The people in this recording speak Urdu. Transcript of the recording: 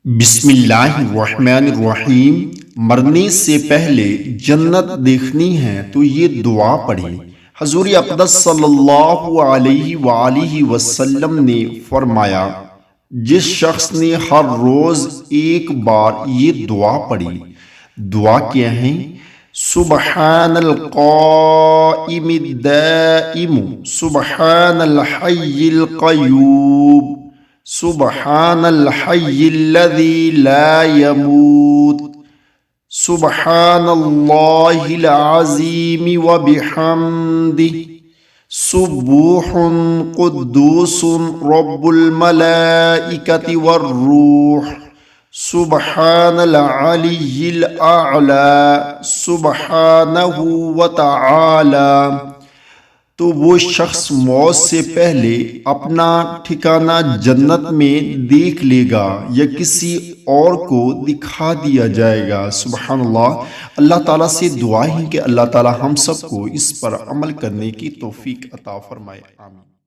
بسم اللہ الرحمن الرحیم۔ مرنے سے پہلے جنت دیکھنی ہے تو یہ دعا پڑھی۔ حضور اقدس صلی اللہ علیہ وآلہ وسلم نے فرمایا، جس شخص نے ہر روز ایک بار یہ دعا پڑھی۔ دعا کیا ہے؟ سبحان القائم الدائم، سبحان الحی القیوم، سبحان الحی الذی لا يموت، سبحان اللہ العظیم وبحمدہ، سبوح قدوس رب الملائکۃ والروح، سبحان العلی الاعلی سبحانہ وتعالی۔ تو وہ شخص موت سے پہلے اپنا ٹھکانہ جنت میں دیکھ لے گا یا کسی اور کو دکھا دیا جائے گا۔ سبحان اللہ۔ اللہ تعالیٰ سے دعا ہے کہ اللہ تعالیٰ ہم سب کو اس پر عمل کرنے کی توفیق عطا فرمائے۔ آمین۔